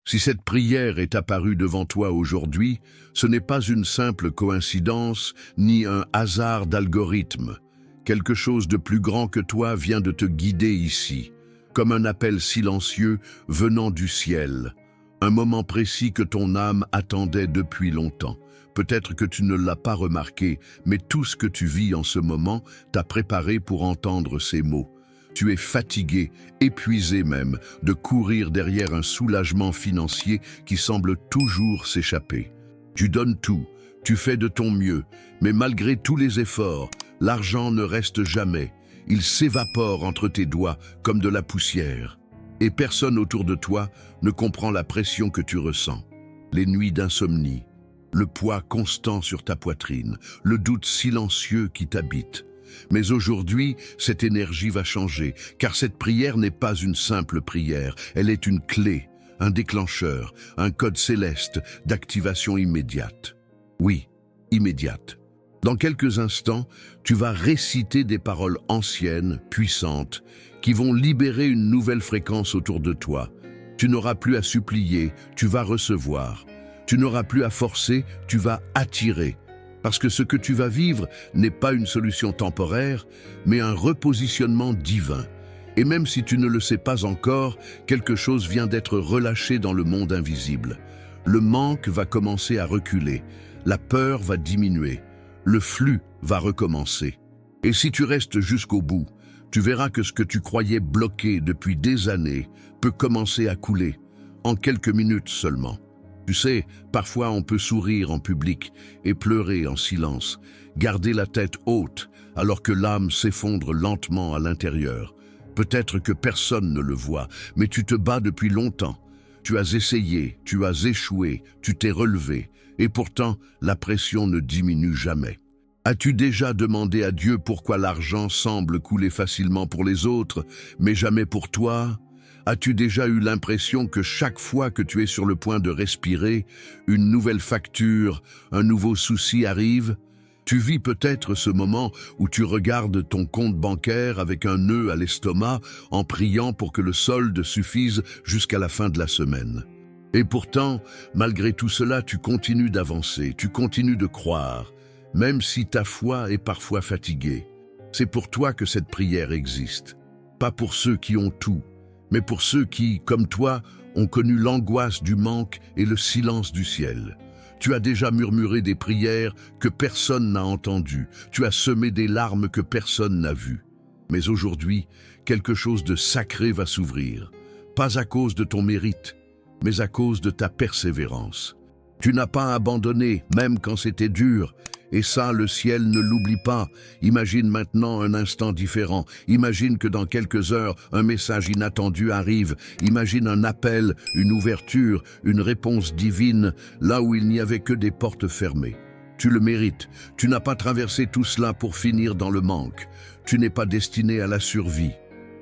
Si cette prière est apparue devant toi aujourd'hui, ce n'est pas une simple coïncidence ni un hasard d'algorithme. Quelque chose de plus grand que toi vient de te guider ici, comme un appel silencieux venant du ciel. Un moment précis que ton âme attendait depuis longtemps. Peut-être que tu ne l'as pas remarqué, mais tout ce que tu vis en ce moment t'a préparé pour entendre ces mots. Tu es fatigué, épuisé même, de courir derrière un soulagement financier qui semble toujours s'échapper. Tu donnes tout, tu fais de ton mieux, mais malgré tous les efforts, l'argent ne reste jamais. Il s'évapore entre tes doigts comme de la poussière. Et personne autour de toi ne comprend la pression que tu ressens. Les nuits d'insomnie, le poids constant sur ta poitrine, le doute silencieux qui t'habite. Mais aujourd'hui, cette énergie va changer, car cette prière n'est pas une simple prière, elle est une clé, un déclencheur, un code céleste d'activation immédiate. Oui, immédiate. Dans quelques instants, tu vas réciter des paroles anciennes, puissantes, qui vont libérer une nouvelle fréquence autour de toi. Tu n'auras plus à supplier, tu vas recevoir. Tu n'auras plus à forcer, tu vas attirer. Parce que ce que tu vas vivre n'est pas une solution temporaire, mais un repositionnement divin. Et même si tu ne le sais pas encore, quelque chose vient d'être relâché dans le monde invisible. Le manque va commencer à reculer, la peur va diminuer, le flux va recommencer. Et si tu restes jusqu'au bout, tu verras que ce que tu croyais bloqué depuis des années peut commencer à couler, en quelques minutes seulement. Tu sais, parfois on peut sourire en public et pleurer en silence, garder la tête haute alors que l'âme s'effondre lentement à l'intérieur. Peut-être que personne ne le voit, mais tu te bats depuis longtemps. Tu as essayé, tu as échoué, tu t'es relevé, et pourtant la pression ne diminue jamais. As-tu déjà demandé à Dieu pourquoi l'argent semble couler facilement pour les autres, mais jamais pour toi ? As-tu déjà eu l'impression que chaque fois que tu es sur le point de respirer, une nouvelle facture, un nouveau souci arrive ? Tu vis peut-être ce moment où tu regardes ton compte bancaire avec un nœud à l'estomac en priant pour que le solde suffise jusqu'à la fin de la semaine. Et pourtant, malgré tout cela, tu continues d'avancer, tu continues de croire, même si ta foi est parfois fatiguée. C'est pour toi que cette prière existe, pas pour ceux qui ont tout, mais pour ceux qui, comme toi, ont connu l'angoisse du manque et le silence du ciel. Tu as déjà murmuré des prières que personne n'a entendues, tu as semé des larmes que personne n'a vues. Mais aujourd'hui, quelque chose de sacré va s'ouvrir, pas à cause de ton mérite, mais à cause de ta persévérance. Tu n'as pas abandonné, même quand c'était dur, et ça, le ciel ne l'oublie pas. Imagine maintenant un instant différent. Imagine que dans quelques heures, un message inattendu arrive. Imagine un appel, une ouverture, une réponse divine, là où il n'y avait que des portes fermées. Tu le mérites. Tu n'as pas traversé tout cela pour finir dans le manque. Tu n'es pas destiné à la survie.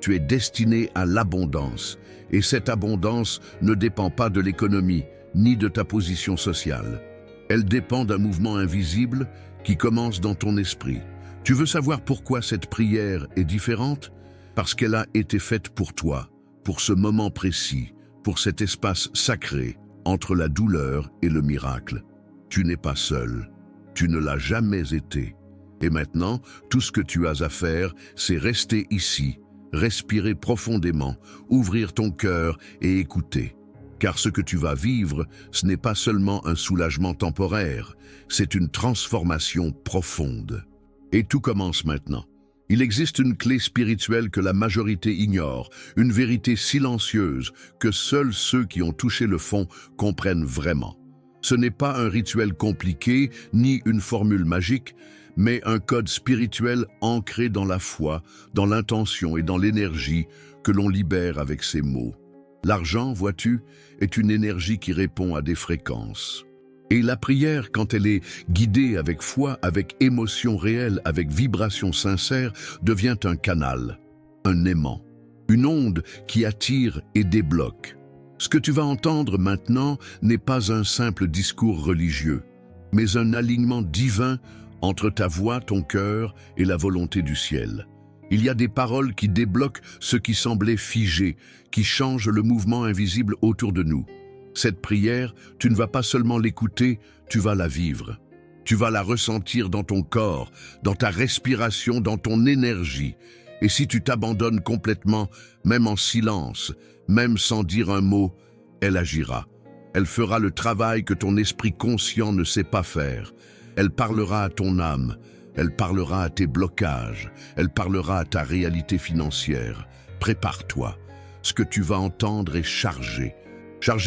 Tu es destiné à l'abondance. Et cette abondance ne dépend pas de l'économie, ni de ta position sociale. Elle dépend d'un mouvement invisible qui commence dans ton esprit. Tu veux savoir pourquoi cette prière est différente? Parce qu'elle a été faite pour toi, pour ce moment précis, pour cet espace sacré entre la douleur et le miracle. Tu n'es pas seul, tu ne l'as jamais été. Et maintenant, tout ce que tu as à faire, c'est rester ici, respirer profondément, ouvrir ton cœur et écouter. Car ce que tu vas vivre, ce n'est pas seulement un soulagement temporaire, c'est une transformation profonde. Et tout commence maintenant. Il existe une clé spirituelle que la majorité ignore, une vérité silencieuse que seuls ceux qui ont touché le fond comprennent vraiment. Ce n'est pas un rituel compliqué, ni une formule magique, mais un code spirituel ancré dans la foi, dans l'intention et dans l'énergie que l'on libère avec ces mots. L'argent, vois-tu, est une énergie qui répond à des fréquences. Et la prière, quand elle est guidée avec foi, avec émotion réelle, avec vibration sincère, devient un canal, un aimant, une onde qui attire et débloque. Ce que tu vas entendre maintenant n'est pas un simple discours religieux, mais un alignement divin entre ta voix, ton cœur et la volonté du ciel. Il y a des paroles qui débloquent ce qui semblait figé, qui changent le mouvement invisible autour de nous. Cette prière, tu ne vas pas seulement l'écouter, tu vas la vivre. Tu vas la ressentir dans ton corps, dans ta respiration, dans ton énergie. Et si tu t'abandonnes complètement, même en silence, même sans dire un mot, elle agira. Elle fera le travail que ton esprit conscient ne sait pas faire. Elle parlera à ton âme, elle parlera à tes blocages, elle parlera à ta réalité financière. Prépare-toi. Ce que tu vas entendre est chargé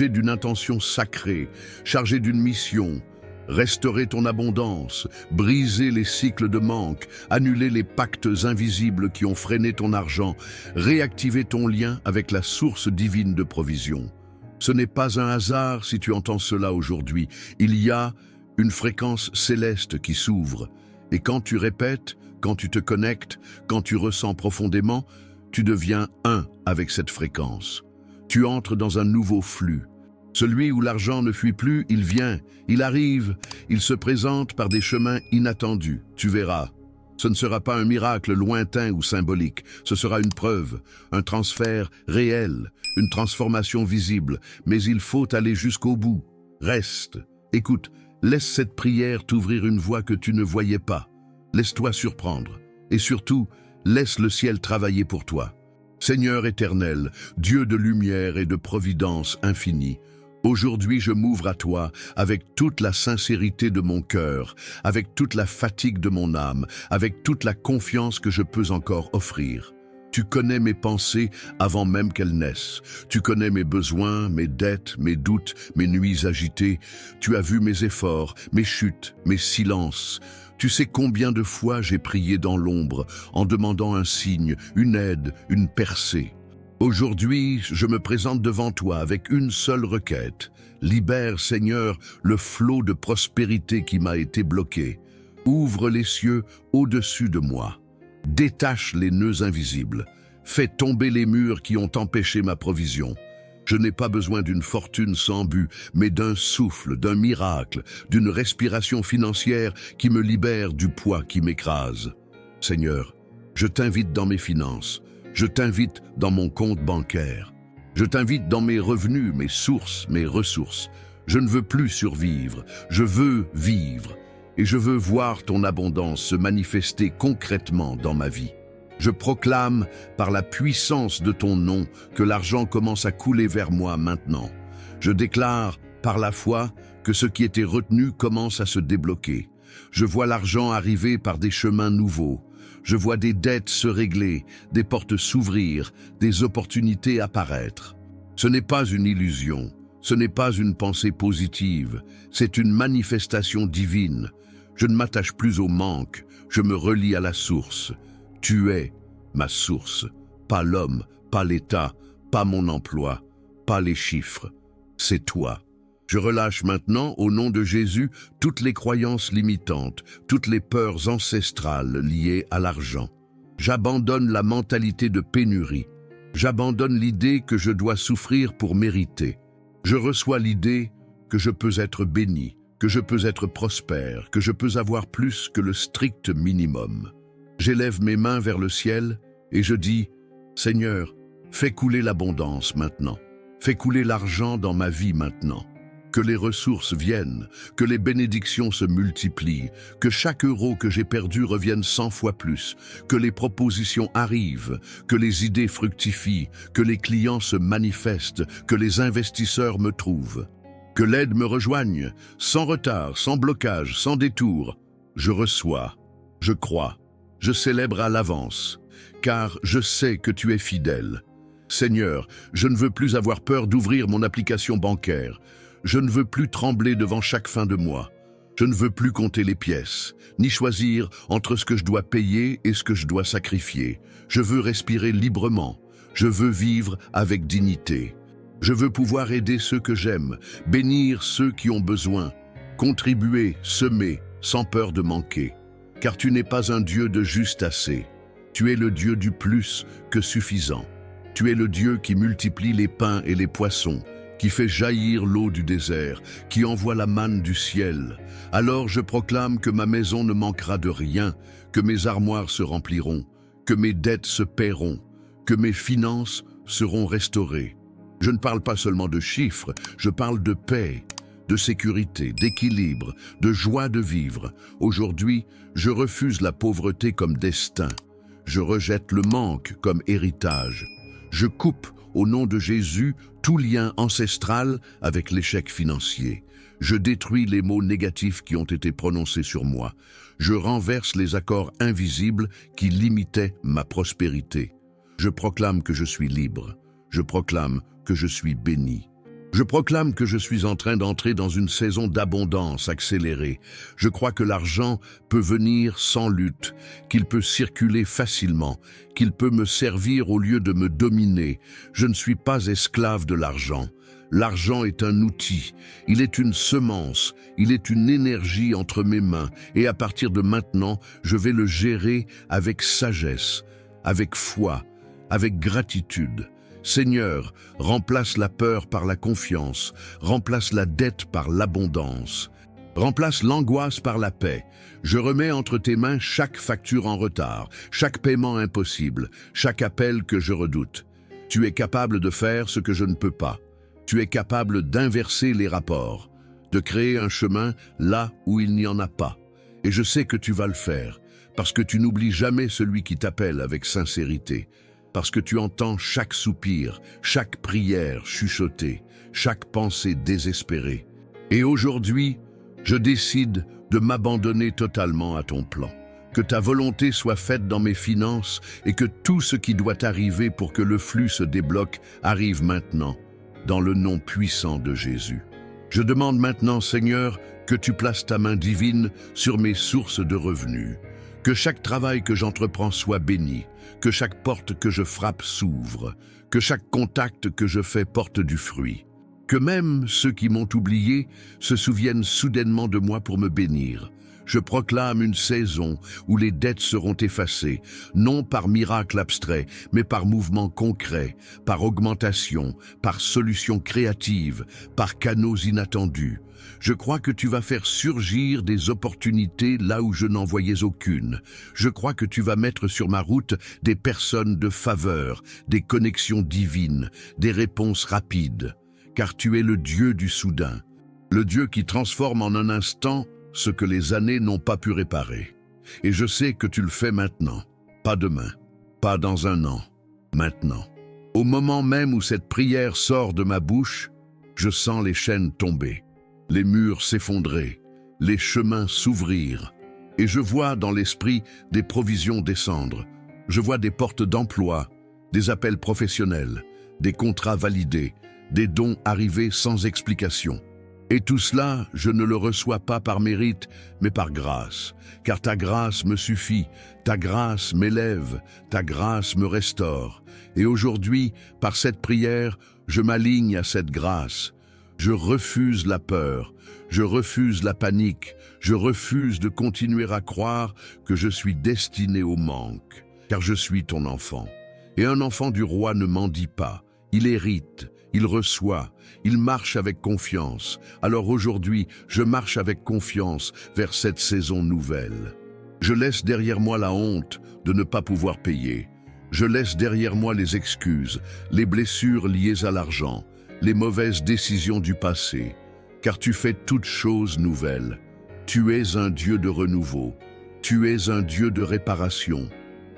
d'une intention sacrée, chargé d'une mission. Restaurer ton abondance, briser les cycles de manque, annuler les pactes invisibles qui ont freiné ton argent, réactiver ton lien avec la source divine de provision. Ce n'est pas un hasard si tu entends cela aujourd'hui. Il y a une fréquence céleste qui s'ouvre. Et quand tu répètes, quand tu te connectes, quand tu ressens profondément, tu deviens un avec cette fréquence. Tu entres dans un nouveau flux. Celui où l'argent ne fuit plus, il vient, il arrive, il se présente par des chemins inattendus. Tu verras. Ce ne sera pas un miracle lointain ou symbolique, ce sera une preuve, un transfert réel, une transformation visible, mais il faut aller jusqu'au bout. Reste, écoute, laisse cette prière t'ouvrir une voie que tu ne voyais pas. Laisse-toi surprendre, et surtout, laisse le ciel travailler pour toi. Seigneur éternel, Dieu de lumière et de providence infinie, aujourd'hui, je m'ouvre à toi avec toute la sincérité de mon cœur, avec toute la fatigue de mon âme, avec toute la confiance que je peux encore offrir. Tu connais mes pensées avant même qu'elles naissent. Tu connais mes besoins, mes dettes, mes doutes, mes nuits agitées. Tu as vu mes efforts, mes chutes, mes silences. Tu sais combien de fois j'ai prié dans l'ombre en demandant un signe, une aide, une percée. Aujourd'hui, je me présente devant toi avec une seule requête. Libère, Seigneur, le flot de prospérité qui m'a été bloqué. Ouvre les cieux au-dessus de moi. Détache les nœuds invisibles. Fais tomber les murs qui ont empêché ma provision. Je n'ai pas besoin d'une fortune sans but, mais d'un souffle, d'un miracle, d'une respiration financière qui me libère du poids qui m'écrase. Seigneur, je t'invite dans mes finances. Je t'invite dans mon compte bancaire. Je t'invite dans mes revenus, mes sources, mes ressources. Je ne veux plus survivre, je veux vivre. Et je veux voir ton abondance se manifester concrètement dans ma vie. Je proclame, par la puissance de ton nom, que l'argent commence à couler vers moi maintenant. Je déclare, par la foi, que ce qui était retenu commence à se débloquer. Je vois l'argent arriver par des chemins nouveaux. Je vois des dettes se régler, des portes s'ouvrir, des opportunités apparaître. Ce n'est pas une illusion, ce n'est pas une pensée positive, c'est une manifestation divine. Je ne m'attache plus au manque, je me relie à la source. Tu es ma source, pas l'homme, pas l'État, pas mon emploi, pas les chiffres. C'est toi. Je relâche maintenant, au nom de Jésus, toutes les croyances limitantes, toutes les peurs ancestrales liées à l'argent. J'abandonne la mentalité de pénurie. J'abandonne l'idée que je dois souffrir pour mériter. Je reçois l'idée que je peux être béni, que je peux être prospère, que je peux avoir plus que le strict minimum. J'élève mes mains vers le ciel et je dis, Seigneur, fais couler l'abondance maintenant. Fais couler l'argent dans ma vie maintenant. Que les ressources viennent, que les bénédictions se multiplient, que chaque euro que j'ai perdu revienne 100 fois plus, que les propositions arrivent, que les idées fructifient, que les clients se manifestent, que les investisseurs me trouvent. Que l'aide me rejoigne, sans retard, sans blocage, sans détour. Je reçois, je crois, je célèbre à l'avance, car je sais que tu es fidèle. Seigneur, je ne veux plus avoir peur d'ouvrir mon application bancaire. Je ne veux plus trembler devant chaque fin de mois. Je ne veux plus compter les pièces, ni choisir entre ce que je dois payer et ce que je dois sacrifier. Je veux respirer librement. Je veux vivre avec dignité. Je veux pouvoir aider ceux que j'aime, bénir ceux qui ont besoin, contribuer, semer, sans peur de manquer. Car tu n'es pas un Dieu de juste assez. Tu es le Dieu du plus que suffisant. Tu es le Dieu qui multiplie les pains et les poissons, qui fait jaillir l'eau du désert, qui envoie la manne du ciel. Alors je proclame que ma maison ne manquera de rien, que mes armoires se rempliront, que mes dettes se paieront, que mes finances seront restaurées. Je ne parle pas seulement de chiffres, je parle de paix, de sécurité, d'équilibre, de joie de vivre. Aujourd'hui, je refuse la pauvreté comme destin. Je rejette le manque comme héritage. Je coupe, au nom de Jésus, tout lien ancestral avec l'échec financier. Je détruis les mots négatifs qui ont été prononcés sur moi. Je renverse les accords invisibles qui limitaient ma prospérité. Je proclame que je suis libre. Je proclame que je suis béni. Je proclame que je suis en train d'entrer dans une saison d'abondance accélérée. Je crois que l'argent peut venir sans lutte, qu'il peut circuler facilement, qu'il peut me servir au lieu de me dominer. Je ne suis pas esclave de l'argent. L'argent est un outil, il est une semence, il est une énergie entre mes mains et à partir de maintenant, je vais le gérer avec sagesse, avec foi, avec gratitude. Seigneur, remplace la peur par la confiance, remplace la dette par l'abondance, remplace l'angoisse par la paix. Je remets entre tes mains chaque facture en retard, chaque paiement impossible, chaque appel que je redoute. Tu es capable de faire ce que je ne peux pas. Tu es capable d'inverser les rapports, de créer un chemin là où il n'y en a pas. Et je sais que tu vas le faire, parce que tu n'oublies jamais celui qui t'appelle avec sincérité. Parce que tu entends chaque soupir, chaque prière chuchotée, chaque pensée désespérée. Et aujourd'hui, je décide de m'abandonner totalement à ton plan. Que ta volonté soit faite dans mes finances et que tout ce qui doit arriver pour que le flux se débloque arrive maintenant, dans le nom puissant de Jésus. Je demande maintenant, Seigneur, que tu places ta main divine sur mes sources de revenus. Que chaque travail que j'entreprends soit béni, que chaque porte que je frappe s'ouvre, que chaque contact que je fais porte du fruit. Que même ceux qui m'ont oublié se souviennent soudainement de moi pour me bénir. Je proclame une saison où les dettes seront effacées, non par miracle abstrait, mais par mouvement concret, par augmentation, par solution créative, par canaux inattendus. Je crois que tu vas faire surgir des opportunités là où je n'en voyais aucune. Je crois que tu vas mettre sur ma route des personnes de faveur, des connexions divines, des réponses rapides. Car tu es le Dieu du soudain, le Dieu qui transforme en un instant ce que les années n'ont pas pu réparer. Et je sais que tu le fais maintenant, pas demain, pas dans un an, maintenant. Au moment même où cette prière sort de ma bouche, je sens les chaînes tomber, les murs s'effondrer, les chemins s'ouvrir. Et je vois dans l'esprit des provisions descendre. Je vois des portes d'emploi, des appels professionnels, des contrats validés, des dons arriver sans explication. Et tout cela, je ne le reçois pas par mérite, mais par grâce. Car ta grâce me suffit, ta grâce m'élève, ta grâce me restaure. Et aujourd'hui, par cette prière, je m'aligne à cette grâce. Je refuse la peur, je refuse la panique, je refuse de continuer à croire que je suis destiné au manque. Car je suis ton enfant. Et un enfant du roi ne mendie pas, il hérite. Il reçoit, il marche avec confiance. Alors aujourd'hui, je marche avec confiance vers cette saison nouvelle. Je laisse derrière moi la honte de ne pas pouvoir payer. Je laisse derrière moi les excuses, les blessures liées à l'argent, les mauvaises décisions du passé. Car tu fais toutes choses nouvelles. Tu es un Dieu de renouveau. Tu es un Dieu de réparation.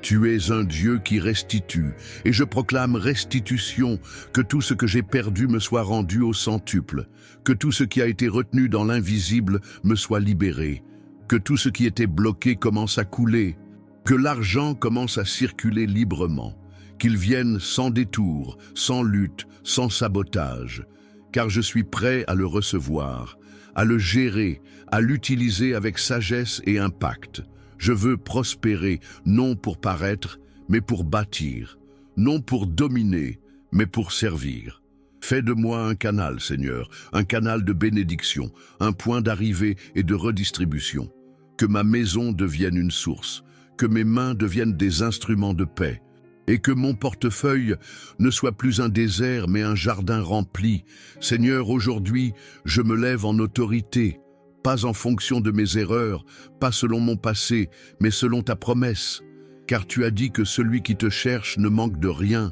Tu es un Dieu qui restitue, et je proclame restitution, que tout ce que j'ai perdu me soit rendu au centuple, que tout ce qui a été retenu dans l'invisible me soit libéré, que tout ce qui était bloqué commence à couler, que l'argent commence à circuler librement, qu'il vienne sans détour, sans lutte, sans sabotage, car je suis prêt à le recevoir, à le gérer, à l'utiliser avec sagesse et impact. Je veux prospérer, non pour paraître, mais pour bâtir, non pour dominer, mais pour servir. Fais de moi un canal, Seigneur, un canal de bénédiction, un point d'arrivée et de redistribution. Que ma maison devienne une source, que mes mains deviennent des instruments de paix, et que mon portefeuille ne soit plus un désert, mais un jardin rempli. Seigneur, aujourd'hui, je me lève en autorité, pas en fonction de mes erreurs, pas selon mon passé, mais selon ta promesse. Car tu as dit que celui qui te cherche ne manque de rien.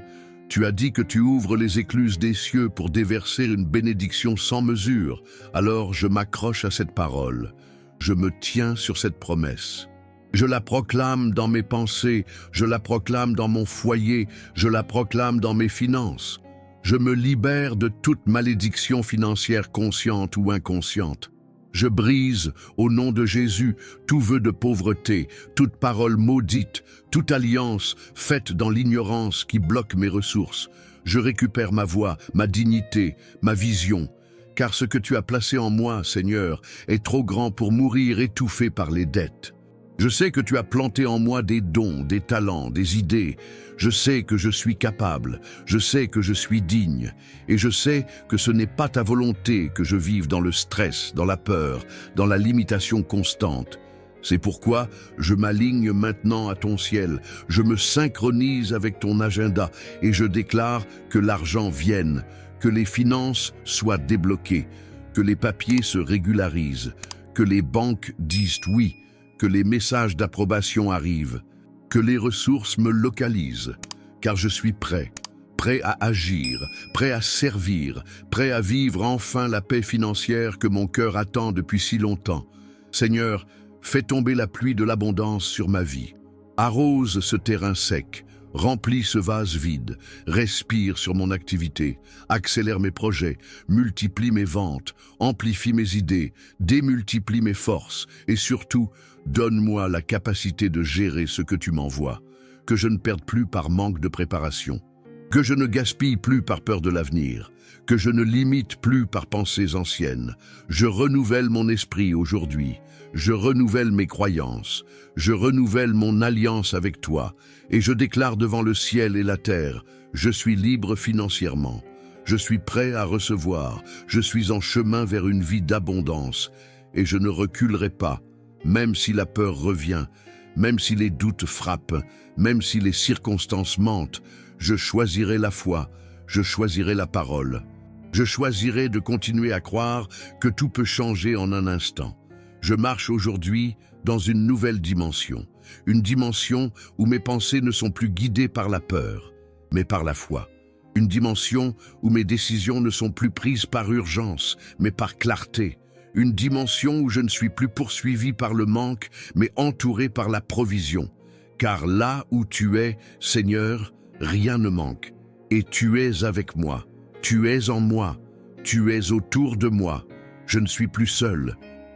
Tu as dit que tu ouvres les écluses des cieux pour déverser une bénédiction sans mesure. Alors je m'accroche à cette parole. Je me tiens sur cette promesse. Je la proclame dans mes pensées, je la proclame dans mon foyer, je la proclame dans mes finances. Je me libère de toute malédiction financière consciente ou inconsciente. Je brise, au nom de Jésus, tout vœu de pauvreté, toute parole maudite, toute alliance faite dans l'ignorance qui bloque mes ressources. Je récupère ma voix, ma dignité, ma vision, car ce que tu as placé en moi, Seigneur, est trop grand pour mourir étouffé par les dettes. Je sais que tu as planté en moi des dons, des talents, des idées. Je sais que je suis capable, je sais que je suis digne, et je sais que ce n'est pas ta volonté que je vive dans le stress, dans la peur, dans la limitation constante. C'est pourquoi je m'aligne maintenant à ton ciel, je me synchronise avec ton agenda et je déclare que l'argent vienne, que les finances soient débloquées, que les papiers se régularisent, que les banques disent oui, que les messages d'approbation arrivent, que les ressources me localisent, car je suis prêt à agir, prêt à servir, prêt à vivre enfin la paix financière que mon cœur attend depuis si longtemps. Seigneur, fais tomber la pluie de l'abondance sur ma vie. Arrose ce terrain sec, remplis ce vase vide, respire sur mon activité, accélère mes projets, multiplie mes ventes, amplifie mes idées, démultiplie mes forces et surtout, donne-moi la capacité de gérer ce que tu m'envoies, que je ne perde plus par manque de préparation, que je ne gaspille plus par peur de l'avenir, que je ne limite plus par pensées anciennes. Je renouvelle mon esprit aujourd'hui, je renouvelle mes croyances, je renouvelle mon alliance avec toi, et je déclare devant le ciel et la terre, je suis libre financièrement, je suis prêt à recevoir, je suis en chemin vers une vie d'abondance, et je ne reculerai pas, même si la peur revient, même si les doutes frappent, même si les circonstances mentent, je choisirai la foi, je choisirai la parole. Je choisirai de continuer à croire que tout peut changer en un instant. Je marche aujourd'hui dans une nouvelle dimension, une dimension où mes pensées ne sont plus guidées par la peur, mais par la foi. Une dimension où mes décisions ne sont plus prises par urgence, mais par clarté. Une dimension où je ne suis plus poursuivi par le manque, mais entouré par la provision. Car là où tu es, Seigneur, rien ne manque. Et tu es avec moi, tu es en moi, tu es autour de moi. Je ne suis plus seul,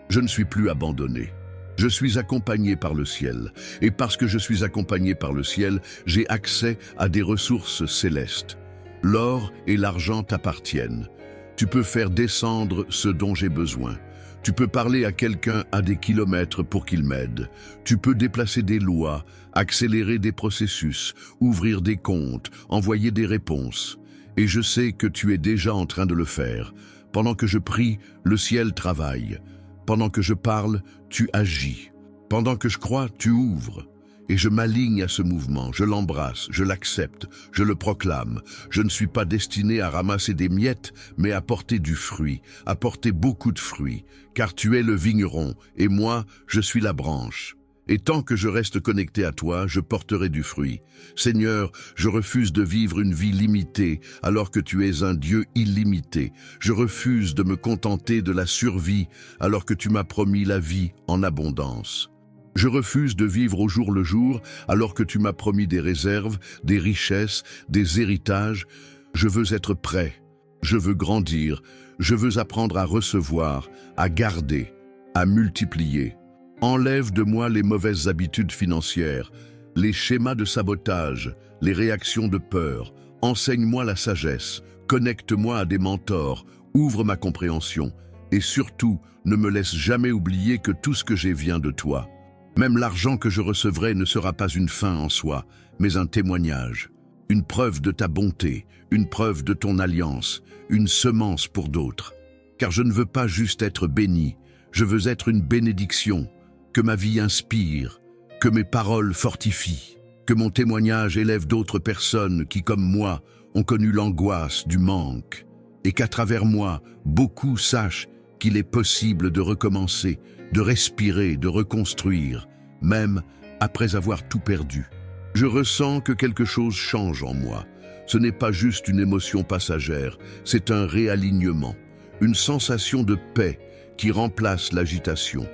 je ne suis plus abandonné. Je suis accompagné par le ciel. Et parce que je suis accompagné par le ciel, j'ai accès à des ressources célestes. L'or et l'argent t'appartiennent. Tu peux faire descendre ce dont j'ai besoin. Tu peux parler à quelqu'un à des kilomètres pour qu'il m'aide. Tu peux déplacer des lois, accélérer des processus, ouvrir des comptes, envoyer des réponses. Et je sais que tu es déjà en train de le faire. Pendant que je prie, le ciel travaille. Pendant que je parle, tu agis. Pendant que je crois, tu ouvres. Et je m'aligne à ce mouvement, je l'embrasse, je l'accepte, je le proclame. Je ne suis pas destiné à ramasser des miettes, mais à porter du fruit, à porter beaucoup de fruits, car tu es le vigneron, et moi, je suis la branche. Et tant que je reste connecté à toi, je porterai du fruit. Seigneur, je refuse de vivre une vie limitée, alors que tu es un Dieu illimité. Je refuse de me contenter de la survie, alors que tu m'as promis la vie en abondance. Je refuse de vivre au jour le jour, alors que tu m'as promis des réserves, des richesses, des héritages. Je veux être prêt, je veux grandir, je veux apprendre à recevoir, à garder, à multiplier. Enlève de moi les mauvaises habitudes financières, les schémas de sabotage, les réactions de peur. Enseigne-moi la sagesse, connecte-moi à des mentors, ouvre ma compréhension. Et surtout, ne me laisse jamais oublier que tout ce que j'ai vient de toi. Même l'argent que je recevrai ne sera pas une fin en soi, mais un témoignage, une preuve de ta bonté, une preuve de ton alliance, une semence pour d'autres. Car je ne veux pas juste être béni, je veux être une bénédiction, que ma vie inspire, que mes paroles fortifient, que mon témoignage élève d'autres personnes qui, comme moi, ont connu l'angoisse du manque, et qu'à travers moi, beaucoup sachent qu'il est possible de recommencer, de respirer, de reconstruire, même après avoir tout perdu. Je ressens que quelque chose change en moi. Ce n'est pas juste une émotion passagère, c'est un réalignement, une sensation de paix qui remplace l'agitation,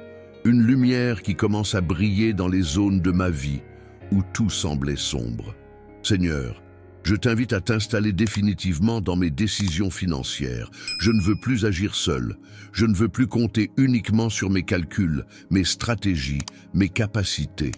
une lumière qui commence à briller dans les zones de ma vie où tout semblait sombre. Seigneur, je t'invite à t'installer définitivement dans mes décisions financières. Je ne veux plus agir seul. Je ne veux plus compter uniquement sur mes calculs, mes stratégies, mes capacités.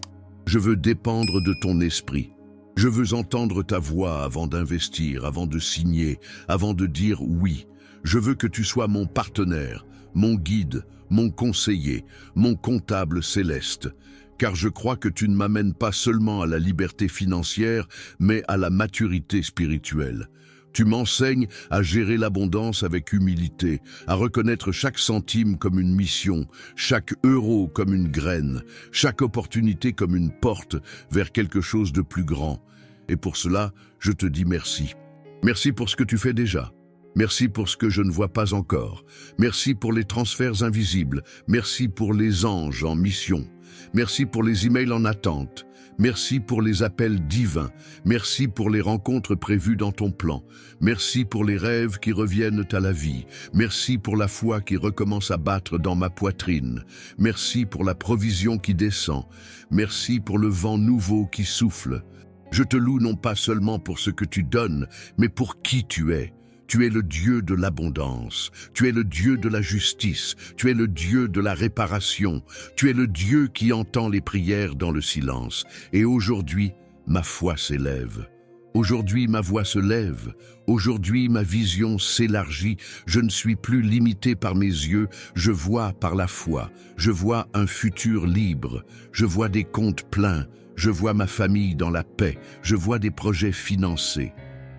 Je veux dépendre de ton esprit. Je veux entendre ta voix avant d'investir, avant de signer, avant de dire oui. Je veux que tu sois mon partenaire, mon guide, mon conseiller, mon comptable céleste. Car je crois que tu ne m'amènes pas seulement à la liberté financière, mais à la maturité spirituelle. Tu m'enseignes à gérer l'abondance avec humilité, à reconnaître chaque centime comme une mission, chaque euro comme une graine, chaque opportunité comme une porte vers quelque chose de plus grand. Et pour cela, je te dis merci. Merci pour ce que tu fais déjà. Merci pour ce que je ne vois pas encore. Merci pour les transferts invisibles. Merci pour les anges en mission. Merci pour les emails en attente. Merci pour les appels divins. Merci pour les rencontres prévues dans ton plan. Merci pour les rêves qui reviennent à la vie. Merci pour la foi qui recommence à battre dans ma poitrine. Merci pour la provision qui descend. Merci pour le vent nouveau qui souffle. Je te loue non pas seulement pour ce que tu donnes, mais pour qui tu es. Tu es le Dieu de l'abondance, tu es le Dieu de la justice, tu es le Dieu de la réparation, tu es le Dieu qui entend les prières dans le silence. Et aujourd'hui, ma foi s'élève. Aujourd'hui, ma voix se lève. Aujourd'hui, ma vision s'élargit. Je ne suis plus limité par mes yeux, je vois par la foi. Je vois un futur libre, je vois des comptes pleins, je vois ma famille dans la paix, je vois des projets financés.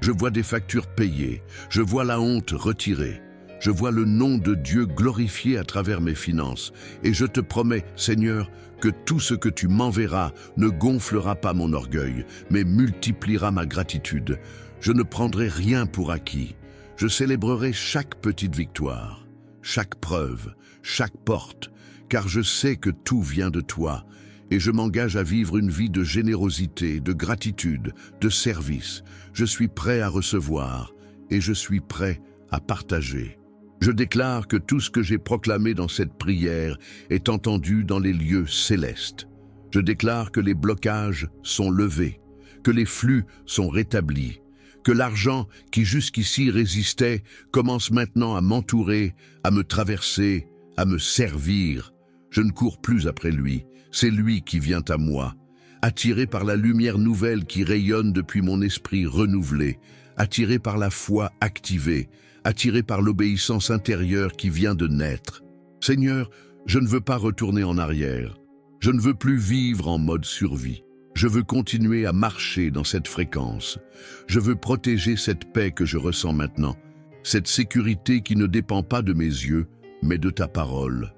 Je vois des factures payées, je vois la honte retirée, je vois le nom de Dieu glorifié à travers mes finances. Et je te promets, Seigneur, que tout ce que tu m'enverras ne gonflera pas mon orgueil, mais multipliera ma gratitude. Je ne prendrai rien pour acquis. Je célébrerai chaque petite victoire, chaque preuve, chaque porte, car je sais que tout vient de toi. Et je m'engage à vivre une vie de générosité, de gratitude, de service. Je suis prêt à recevoir et je suis prêt à partager. Je déclare que tout ce que j'ai proclamé dans cette prière est entendu dans les lieux célestes. Je déclare que les blocages sont levés, que les flux sont rétablis, que l'argent qui jusqu'ici résistait commence maintenant à m'entourer, à me traverser, à me servir. Je ne cours plus après lui. C'est lui qui vient à moi, attiré par la lumière nouvelle qui rayonne depuis mon esprit renouvelé, attiré par la foi activée, attiré par l'obéissance intérieure qui vient de naître. Seigneur, je ne veux pas retourner en arrière. Je ne veux plus vivre en mode survie. Je veux continuer à marcher dans cette fréquence. Je veux protéger cette paix que je ressens maintenant, cette sécurité qui ne dépend pas de mes yeux, mais de ta parole.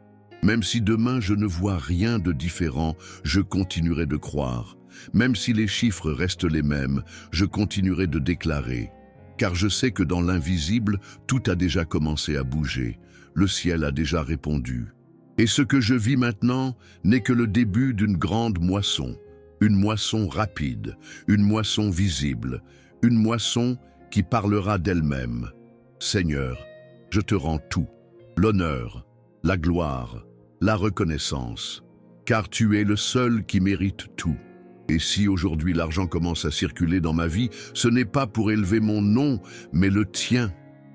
Même si demain je ne vois rien de différent, je continuerai de croire. Même si les chiffres restent les mêmes, je continuerai de déclarer. Car je sais que dans l'invisible, tout a déjà commencé à bouger. Le ciel a déjà répondu. Et ce que je vis maintenant n'est que le début d'une grande moisson. Une moisson rapide, une moisson visible, une moisson qui parlera d'elle-même. Seigneur, je te rends tout, l'honneur, la gloire, la reconnaissance, car tu es le seul qui mérite tout. Et si aujourd'hui l'argent commence à circuler dans ma vie, ce n'est pas pour élever mon nom, mais le tien,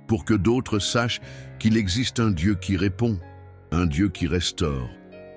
pour que d'autres sachent qu'il existe un Dieu qui répond, un Dieu qui restaure,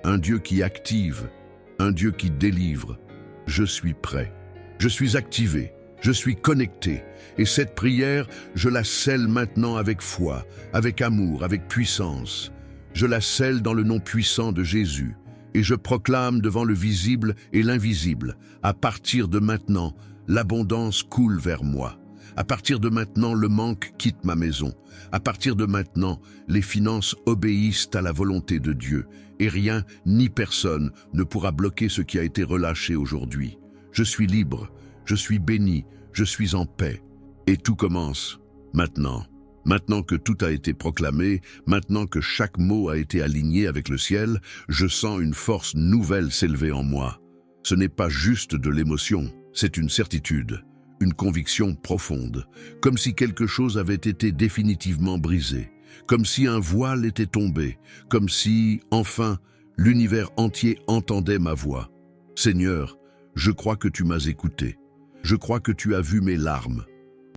un Dieu qui active, un Dieu qui délivre. Je suis prêt, je suis activé, je suis connecté, et cette prière, je la scelle maintenant avec foi, avec amour, avec puissance. Je la scelle dans le nom puissant de Jésus, et je proclame devant le visible et l'invisible, à partir de maintenant, l'abondance coule vers moi. À partir de maintenant, le manque quitte ma maison. À partir de maintenant, les finances obéissent à la volonté de Dieu, et rien ni personne ne pourra bloquer ce qui a été relâché aujourd'hui. Je suis libre, je suis béni, je suis en paix, et tout commence maintenant. Maintenant que tout a été proclamé, maintenant que chaque mot a été aligné avec le ciel, je sens une force nouvelle s'élever en moi. Ce n'est pas juste de l'émotion, c'est une certitude. une conviction profonde, comme si quelque chose avait été définitivement brisé, comme si un voile était tombé, comme si, enfin, l'univers entier entendait ma voix. Seigneur, je crois que tu m'as écouté. Je crois que tu as vu mes larmes,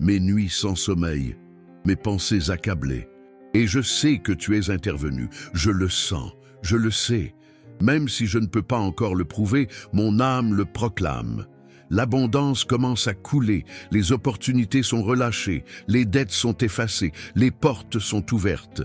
mes nuits sans sommeil, mes pensées accablées. Et je sais que tu es intervenu, je le sens, je le sais. Même si je ne peux pas encore le prouver, mon âme le proclame. L'abondance commence à couler, les opportunités sont relâchées, les dettes sont effacées, les portes sont ouvertes.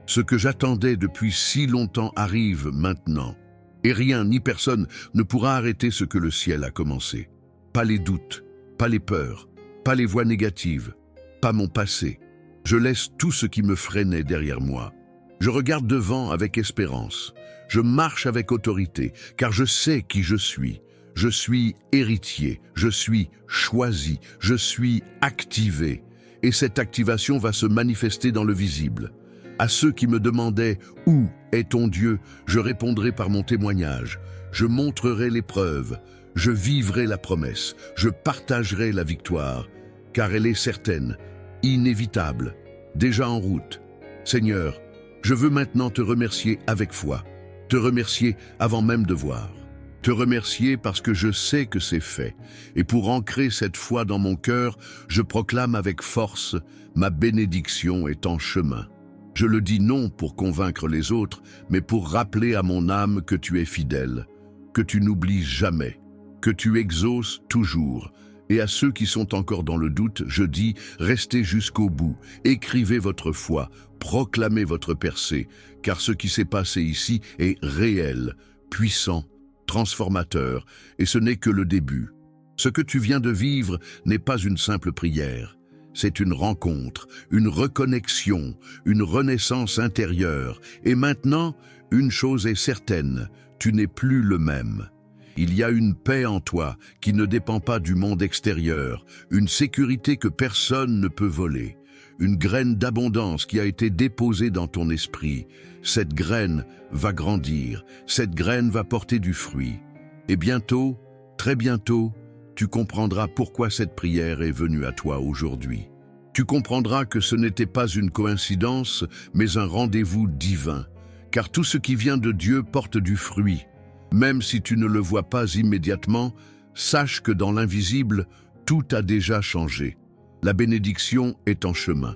Ce que j'attendais depuis si longtemps arrive maintenant. Et rien ni personne ne pourra arrêter ce que le ciel a commencé. Pas les doutes, pas les peurs, pas les voix négatives, pas mon passé. Je laisse tout ce qui me freinait derrière moi. Je regarde devant avec espérance. Je marche avec autorité, car je sais qui je suis. Je suis héritier, je suis choisi, je suis activé. Et cette activation va se manifester dans le visible. À ceux qui me demandaient « Où est ton Dieu ?», je répondrai par mon témoignage. Je montrerai les preuves, je vivrai la promesse, je partagerai la victoire, car elle est certaine, inévitable, déjà en route. Seigneur, je veux maintenant te remercier avec foi, te remercier avant même de voir. Te remercier parce que je sais que c'est fait. Et pour ancrer cette foi dans mon cœur, je proclame avec force, ma bénédiction est en chemin. Je le dis non pour convaincre les autres, mais pour rappeler à mon âme que tu es fidèle, que tu n'oublies jamais, que tu exauces toujours. Et à ceux qui sont encore dans le doute, je dis, restez jusqu'au bout, écrivez votre foi, proclamez votre percée, car ce qui s'est passé ici est réel, puissant, transformateur, et ce n'est que le début. Ce que tu viens de vivre n'est pas une simple prière. C'est une rencontre, une reconnexion, une renaissance intérieure. Et maintenant, une chose est certaine, tu n'es plus le même. Il y a une paix en toi qui ne dépend pas du monde extérieur, une sécurité que personne ne peut voler, une graine d'abondance qui a été déposée dans ton esprit. Cette graine va grandir, cette graine va porter du fruit. Et bientôt, très bientôt, tu comprendras pourquoi cette prière est venue à toi aujourd'hui. Tu comprendras que ce n'était pas une coïncidence, mais un rendez-vous divin, car tout ce qui vient de Dieu porte du fruit. Même si tu ne le vois pas immédiatement, sache que dans l'invisible, tout a déjà changé. La bénédiction est en chemin.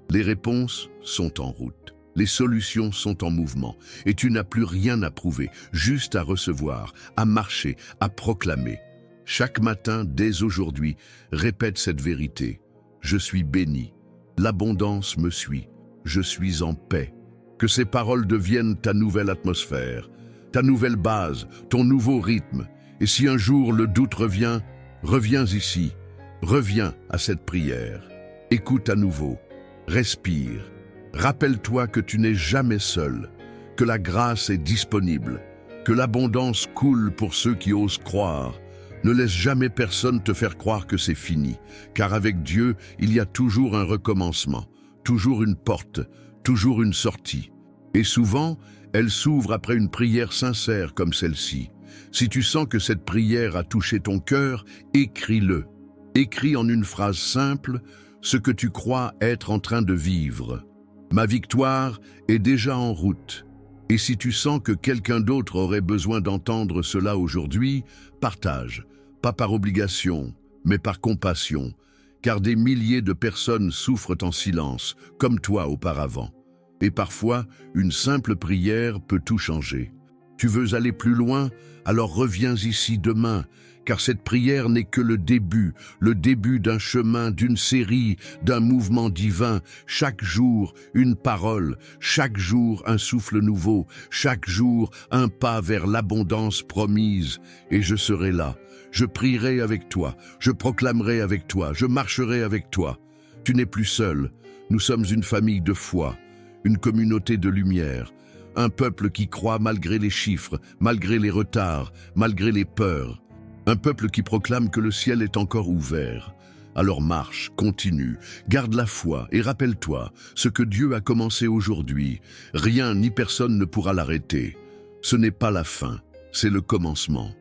Les réponses sont en route. Les solutions sont en mouvement. Et tu n'as plus rien à prouver, juste à recevoir, à marcher, à proclamer. Chaque matin, dès aujourd'hui, répète cette vérité. Je suis béni. L'abondance me suit. Je suis en paix. Que ces paroles deviennent ta nouvelle atmosphère, ta nouvelle base, ton nouveau rythme. Et si un jour le doute revient, reviens ici. Reviens à cette prière. Écoute à nouveau. Respire. Rappelle-toi que tu n'es jamais seul, que la grâce est disponible, que l'abondance coule pour ceux qui osent croire. Ne laisse jamais personne te faire croire que c'est fini, car avec Dieu, il y a toujours un recommencement, toujours une porte, toujours une sortie. Et souvent, elle s'ouvre après une prière sincère comme celle-ci. Si tu sens que cette prière a touché ton cœur, écris-le. Écris en une phrase simple ce que tu crois être en train de vivre. Ma victoire est déjà en route. Et si tu sens que quelqu'un d'autre aurait besoin d'entendre cela aujourd'hui, partage, pas par obligation, mais par compassion, car des milliers de personnes souffrent en silence, comme toi auparavant. Et parfois, une simple prière peut tout changer. Tu veux aller plus loin? Alors reviens ici demain, car cette prière n'est que le début d'un chemin, d'une série, d'un mouvement divin. Chaque jour, une parole, chaque jour, un souffle nouveau, chaque jour, un pas vers l'abondance promise. Et je serai là, je prierai avec toi, je proclamerai avec toi, je marcherai avec toi. Tu n'es plus seul, nous sommes une famille de foi, une communauté de lumière, un peuple qui croit malgré les chiffres, malgré les retards, malgré les peurs. Un peuple qui proclame que le ciel est encore ouvert. Alors marche, continue, garde la foi et rappelle-toi, ce que Dieu a commencé aujourd'hui, rien ni personne ne pourra l'arrêter. Ce n'est pas la fin, c'est le commencement.